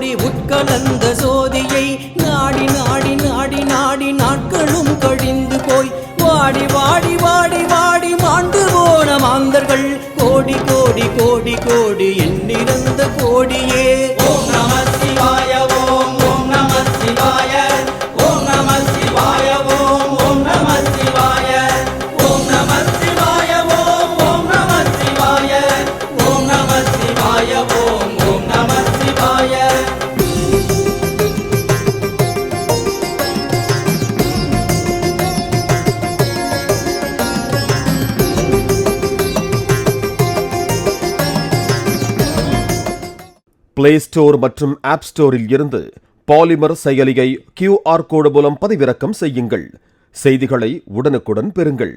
கோடி உட்கலந்த சோதியை நாடி நாடி நாடி நாடி நாட்களும் கழிந்து போய் வாடி வாடி வாடி வாடி மாண்டு போன மாந்தர்கள் கோடி கோடி கோடி கோடி எண்ணிறந்த கோடியே. ஓம் நம சிவாய ஓம் ஓம் நம சிவாய ஓம் நம சிவாய ஓம் ஓம் நம சிவாய ஓம் நம சிவாய ஓம் ஓம் நம சிவாய ஓம் நம சிவாய ஓம் ஓம் நம சிவாய. பிளே ஸ்டோர் மற்றும் ஆப் ஸ்டோரில் இருந்து பாலிமர் செயலியை QR கோடு மூலம் பதிவிறக்கம் செய்யுங்கள். செய்திகளை உடனுக்குடன் பெறுங்கள்.